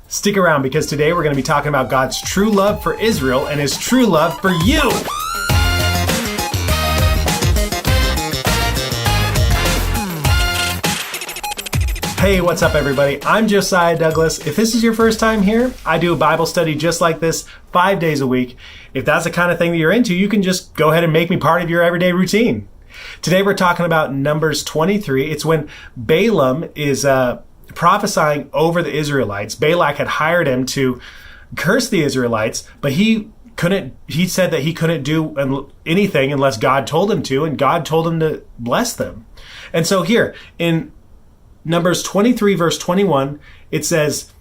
Stick around because today we're going to be talking about God's true love for Israel and his true love for you. Hey, what's up everybody? I'm Josiah Douglas. If this is your first time here, I do a Bible study just like this 5 days a week. If that's the kind of thing that you're into, you can just go ahead and make me part of your everyday routine. Today we're talking about Numbers 23. It's when Balaam is prophesying over the Israelites. Balak had hired him to curse the Israelites, but he said that he couldn't do anything unless God told him to, and God told him to bless them. And so here in Numbers 23 verse 21, it says,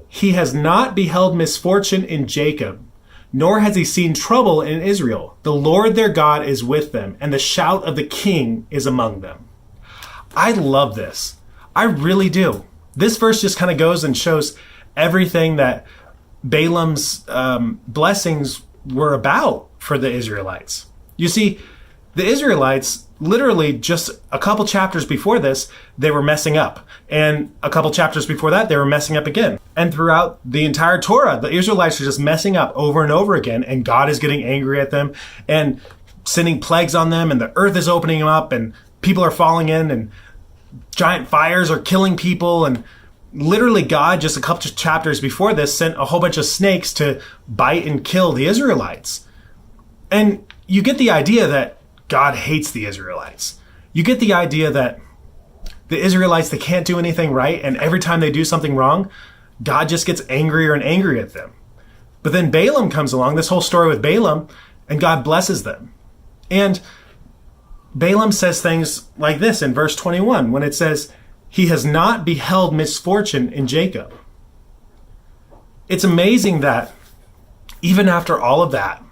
"He has not beheld misfortune in Jacob, nor has he seen trouble in Israel. The Lord their God is with them, and the shout of the king is among them." I love this. I really do. This verse just kind of goes and shows everything that Balaam's blessings were about for the Israelites. You see, the Israelites, literally just a couple chapters before this, they were messing up. And a couple chapters before that, they were messing up again. And throughout the entire Torah, the Israelites are just messing up over and over again. And God is getting angry at them and sending plagues on them. And the earth is opening up and people are falling in and giant fires are killing people. And literally God, just a couple of chapters before this, sent a whole bunch of snakes to bite and kill the Israelites. And you get the idea that God hates the Israelites. You get the idea that the Israelites, they can't do anything right, and every time they do something wrong, God just gets angrier and angrier at them. But then Balaam comes along, this whole story with Balaam, and God blesses them. And Balaam says things like this in verse 21, when it says, "He has not beheld misfortune in Jacob." It's amazing that even after all of that,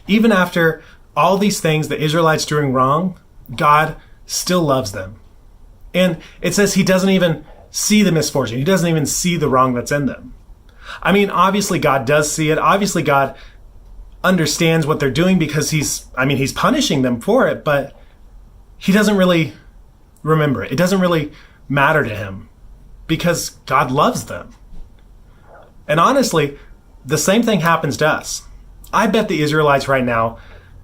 even after all these things the Israelites doing wrong, God still loves them. And it says he doesn't even see the misfortune. He doesn't even see the wrong that's in them. I mean, obviously God does see it. Obviously God understands what they're doing because he's punishing them for it, but he doesn't really remember it. It doesn't really matter to him because God loves them. And honestly, the same thing happens to us. I bet the Israelites right now,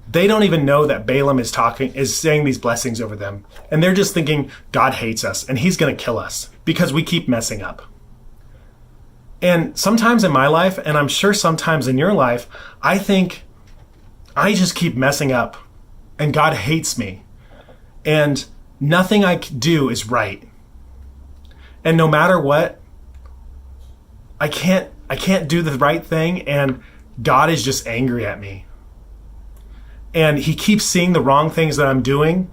they don't even know that Balaam is saying these blessings over them. And they're just thinking God hates us and he's going to kill us because we keep messing up. And sometimes in my life, and I'm sure sometimes in your life, I think I just keep messing up and God hates me and nothing I do is right. And no matter what, I can't do the right thing and God is just angry at me. And he keeps seeing the wrong things that I'm doing.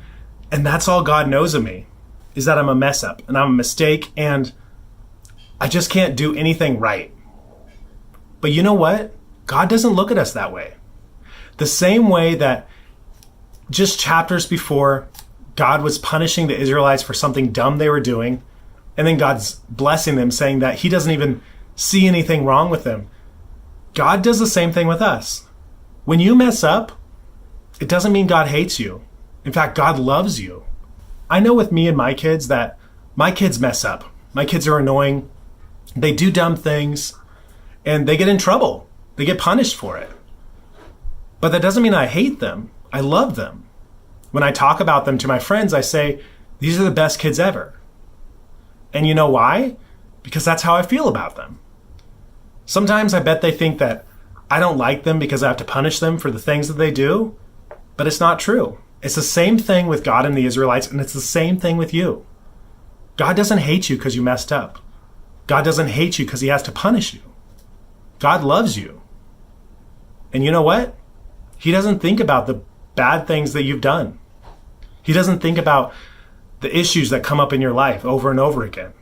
And that's all God knows of me, is that I'm a mess up and I'm a mistake and I just can't do anything right. But you know what? God doesn't look at us that way. The same way that just chapters before, God was punishing the Israelites for something dumb they were doing. And then God's blessing them, saying that he doesn't even see anything wrong with them. God does the same thing with us. When you mess up, it doesn't mean God hates you. In fact, God loves you. I know with me and my kids that my kids mess up. My kids are annoying. They do dumb things and they get in trouble. They get punished for it. But that doesn't mean I hate them. I love them. When I talk about them to my friends, I say, these are the best kids ever. And you know why? Because that's how I feel about them. Sometimes I bet they think that I don't like them because I have to punish them for the things that they do. But it's not true. It's the same thing with God and the Israelites, and it's the same thing with you. God doesn't hate you because you messed up. God doesn't hate you because he has to punish you. God loves you. And you know what? He doesn't think about the bad things that you've done. He doesn't think about the issues that come up in your life over and over again.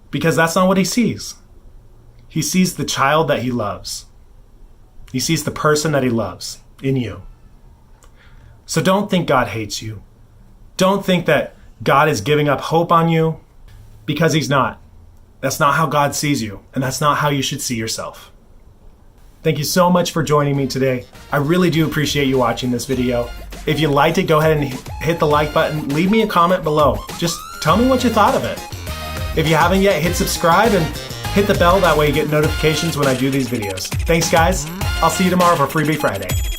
Because that's not what he sees. He sees the child that he loves. He sees the person that he loves in you. So don't think God hates you. Don't think that God is giving up hope on you, because he's not. That's not how God sees you, and that's not how you should see yourself. Thank you so much for joining me today. I really do appreciate you watching this video. If you liked it, go ahead and hit the like button. Leave me a comment below. Just tell me what you thought of it. If you haven't yet, hit subscribe and Hit the bell, that way you get notifications when I do these videos. Thanks guys, I'll see you tomorrow for Freebie Friday.